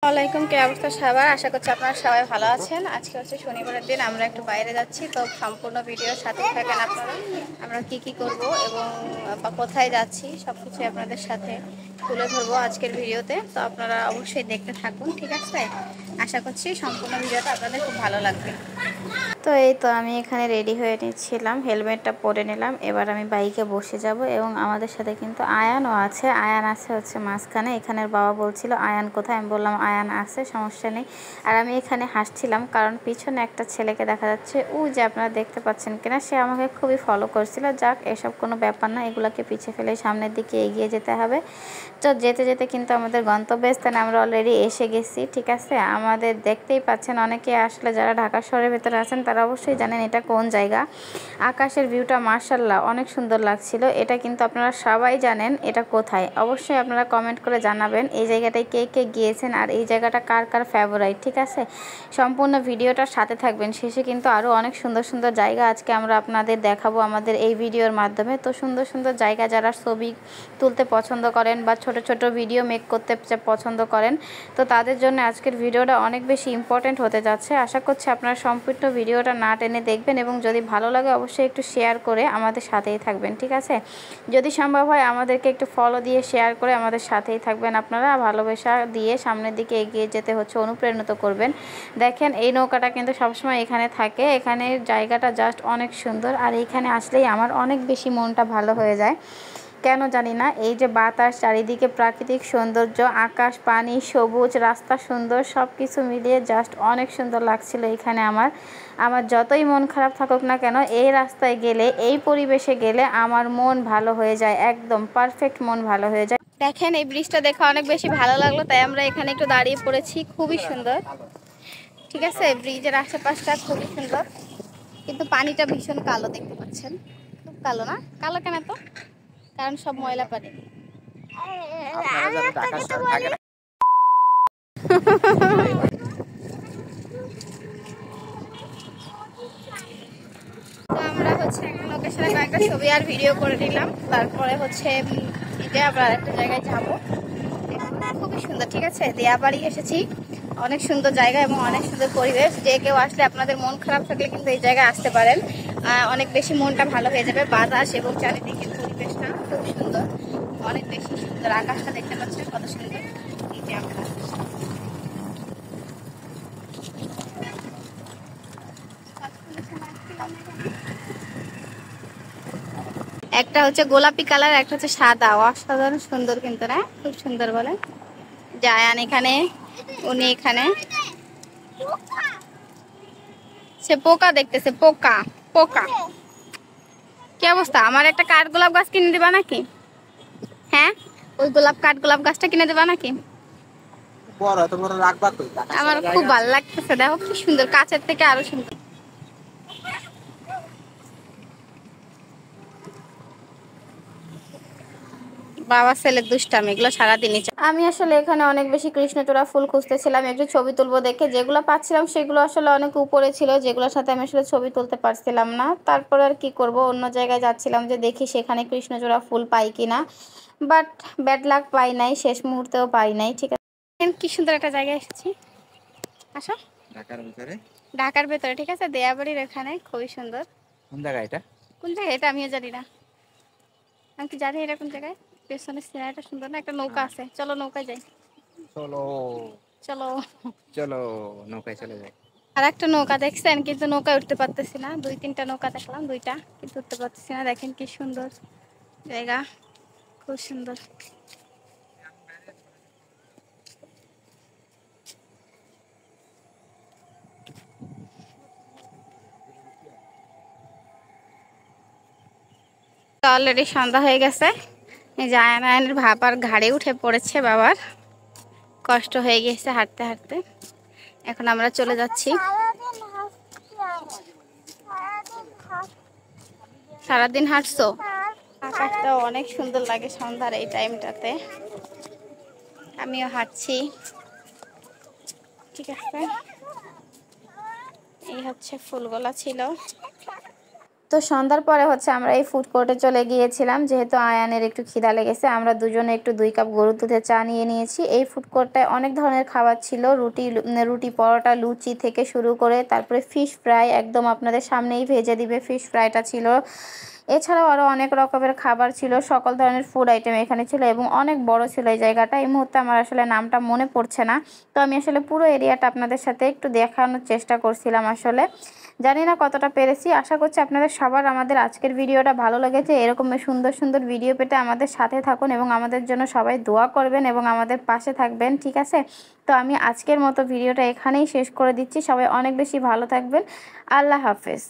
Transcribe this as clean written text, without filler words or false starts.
ওয়ালাইকুম, কি অবস্থা সবার? আশা করছি আপনারা সবাই ভালো আছেন। আজকে হচ্ছে শনিবারের দিন, আমরা একটু বাইরে যাচ্ছি, তো সম্পূর্ণ ভিডিওর সাথে থাকেন আপনারা। আমরা কি করব এবং কোথায় যাচ্ছি সব কিছু আপনাদের সাথে তুলে ধরবো আজকের ভিডিওতে, তো আপনারা অবশ্যই দেখতে থাকুন, ঠিক আছে? আশা করছি সম্পূর্ণ ভিডিওটা আপনাদের খুব ভালো লাগবে। তো এই তো আমি এখানে রেডি হয়ে নিচ্ছিলাম, হেলমেটটা পরে নিলাম। এবার আমি বাইকে বসে যাব এবং আমাদের সাথে কিন্তু আয়ানও আছে। আয়ান আছে হচ্ছে মাঝখানে। এখানের বাবা বলছিল আয়ান কোথায়, আমি বললাম আয়ান আছে, সমস্যা নেই। আর আমি এখানে হাসছিলাম কারণ পিছনে একটা ছেলেকে দেখা যাচ্ছে, যে আপনারা দেখতে পাচ্ছেন কিনা, সে আমাকে খুবই ফলো করছিল। যাক, এসব কোনো ব্যাপার না, এগুলোকে পিছিয়ে ফেলে সামনের দিকে এগিয়ে যেতে হবে। তো যেতে যেতে কিন্তু আমাদের গন্তব্যস্থানে আমরা অলরেডি এসে গেছি, ঠিক আছে? আমাদের দেখতেই পাচ্ছেন, অনেকে আসলে যারা ঢাকা শহরের ভেতরে আছেন তারা অবশ্যই জানেন এটা কোন জায়গা। আকাশের ভিউটা মাশাআল্লাহ অনেক সুন্দর লাগছিল। এটা কিন্তু আপনারা সবাই জানেন এটা কোথায়, অবশ্যই আপনারা কমেন্ট করে জানাবেন এই জায়গাটায় কে কে গিয়েছেন আর এই জায়গাটা কার কার ফেভারিট, ঠিক আছে? সম্পূর্ণ ভিডিওটার সাথে থাকবেন। শেষে কিন্তু আরও অনেক সুন্দর সুন্দর জায়গা আজকে আমরা আপনাদের দেখাবো আমাদের এই ভিডিওর মাধ্যমে। তো সুন্দর সুন্দর জায়গা, যারা ছবি তুলতে পছন্দ করেন বা ছোট ছোট ভিডিও মেক করতে পছন্দ করেন, তো তাদের জন্য আজকের ভিডিওটা অনেক বেশি ইম্পর্টেন্ট হতে যাচ্ছে। আশা করছি আপনারা সম্পূর্ণ ভিডিওটা না টেনে দেখবেন এবং যদি ভালো লাগে অবশ্যই একটু শেয়ার করে আমাদের সাথেই থাকবেন, ঠিক আছে? যদি সম্ভব হয় আমাদেরকে একটু ফলো দিয়ে শেয়ার করে আমাদের সাথেই থাকবেন। আপনারা ভালোবাসা দিয়ে সামনের দিকে এগিয়ে যেতে হচ্ছে অনুপ্রাণিত করবেন। দেখেন এই নৌকাটা কিন্তু সবসময় এখানে থাকে। এখানের জায়গাটা জাস্ট অনেক সুন্দর, আর এইখানে আসলেই আমার অনেক বেশি মনটা ভালো হয়ে যায়, কেন জানি না। এই যে বাতাস, চারিদিকে প্রাকৃতিক সৌন্দর্য, আকাশ, পানি, সবুজ, রাস্তা সুন্দর, সব কিছু মিলিয়ে জাস্ট অনেক সুন্দর লাগছিল এখানে। আমার যতই মন খারাপ থাকুক না কেন, এই রাস্তায় গেলে, এই পরিবেশে গেলে আমার মন ভালো হয়ে যায়, একদম পারফেক্ট মন ভালো হয়ে যায়। দেখেন এই ব্রিজটা দেখে অনেক বেশি ভালো লাগলো, তাই আমরা এখানে একটু দাঁড়িয়ে পড়েছি। খুবই সুন্দর, ঠিক আছে? ব্রিজের আশেপাশটা খুবই সুন্দর, কিন্তু পানিটা ভীষণ কালো, দেখতে পাচ্ছেন? খুব কালো না? কালো কেন তো? কারণ সব ময়লা পানি। তো আমরা হচ্ছে লোকেশনে কয়েকটা ছবি আর ভিডিও করে নিলাম, তারপরে হচ্ছে এটা আমরা একটা জায়গায় যাবো। খুবই সুন্দর, ঠিক আছে? দিয়াবাড়ি এসেছি, অনেক সুন্দর জায়গা এবং অনেক সুন্দর পরিবেশ। যে কেউ আসলে আপনাদের মন খারাপ থাকলে কিন্তু এই জায়গায় আসতে পারেন, অনেক বেশি মনটা ভালো হয়ে যাবে। বাতাস এবং চারিদিকের পরিবেশটা খুব সুন্দর, অনেক বেশি সুন্দর। আকাশটা দেখতে পাচ্ছেন কত সুন্দর। এই যে আমরা একটা হচ্ছে গোলাপি কালার, একটা হচ্ছে সাদা, অসাধারণ সুন্দর কিন্তু, না? খুব সুন্দর বলে জায়ান এখানে, উনি এখানে। সে পোকা দেখতেছে, পোকা পোকা। কি অবস্থা? আমার একটা কাঠ গোলাপ গাছ কিনে দিবা নাকি? হ্যাঁ, ওই কাঠ গোলাপ গাছটা কিনে দেবা নাকি? আমার খুব ভালো লাগতেছে, দেখো কি সুন্দর, কাছের থেকে আরো সুন্দর। বাবা ছেলের দুষ্টামি, এগুলো সারাদিনই। আমি আসলে এখানে অনেক বেশি কৃষ্ণচূড়া ফুল খুঁজতেছিলাম একটু ছবি তুলবো দেখে। যেগুলো পাচ্ছিলাম সেগুলো আসলে অনেক উপরে ছিল, যেগুলোর সাথে আমি আসলে ছবি তুলতে পারছিলাম না। তারপর আর কি করব, অন্য জায়গায় যাচ্ছিলাম যে দেখি সেখানে কৃষ্ণচূড়া ফুল পাই কিনা, বাট ব্যাড লাক, পাই নাই, শেষ মুহূর্তেও পাই নাই, ঠিক আছে? কি সুন্দর একটা জায়গায় এসেছি। আসো। ঢাকার ভেতরে, ঠিক আছে? দেয়াবাড়ির এখানে, খুবই সুন্দর। কোন জায়গা এটা? কোন জায়গা এটা আমিও জানি না। আমি কি জানি এটা কোন জায়গায়? পেছনের সিনারিটা সুন্দর না? একটা নৌকা আছে, চলো নৌকায় যাই। চলো চলো চলো, নৌকায় চলে যাই। আর একটা নৌকা দেখছেন, কিন্তু নৌকায় উঠতে পারতেছি না। 2-3টা নৌকা দেখলাম, 2টা, কিন্তু উঠতে পারতেছি না। দেখেন কি সুন্দর জায়গা, খুব সুন্দর। অলরেডি সন্ধ্যা হয়ে গেছে। এই জায়ানের ভাবার ঘাড়ে উঠে পড়েছে, বাবার কষ্ট হয়ে গেছে হাঁটতে হাঁটতে। এখন আমরা চলে যাচ্ছি। সারাদিন হাঁটছো? আকাশটা অনেক সুন্দর লাগে সন্ধ্যার এই টাইমটাতে। আমিও হাঁটছি, ঠিক আছে? এই হচ্ছে ফুলগুলা ছিল। তো সন্ধ্যার পরে হচ্ছে আমরা এই ফুড কোর্টে চলে গিয়েছিলাম, যেহেতু আয়ানের একটু খিদা লেগেছে। আমরা দুজনে একটু 2 কাপ গরুর দুধের চা নিয়ে নিয়েছি। এই ফুড কোর্টটায় অনেক ধরনের খাবার ছিল, রুটি পরোটা লুচি থেকে শুরু করে, তারপরে ফিশ ফ্রাই একদম আপনাদের সামনেই ভেজে দিবে, ফিশ ফ্রাইটা ছিল। এছাড়াও আরও অনেক রকমের খাবার ছিল, সকল ধরনের ফুড আইটেম এখানে ছিল এবং অনেক বড় ছিল এই জায়গাটা। এই মুহূর্তে আমার আসলে নামটা মনে পড়ছে না। তো আমি আসলে পুরো এরিয়াটা আপনাদের সাথে একটু দেখানোর চেষ্টা করছিলাম। আসলে জানি না কতটা পেরেছি। আশা করছি আপনাদের সবার আমাদের আজকের ভিডিওটা ভালো লেগেছে। এরকম সুন্দর সুন্দর ভিডিও পেতে আমাদের সাথে থাকুন এবং আমাদের জন্য সবাই দোয়া করবেন এবং আমাদের পাশে থাকবেন, ঠিক আছে? তো আমি আজকের মতো ভিডিওটা এখানেই শেষ করে দিচ্ছি। সবাই অনেক বেশি ভালো থাকবেন। আল্লাহ হাফেজ।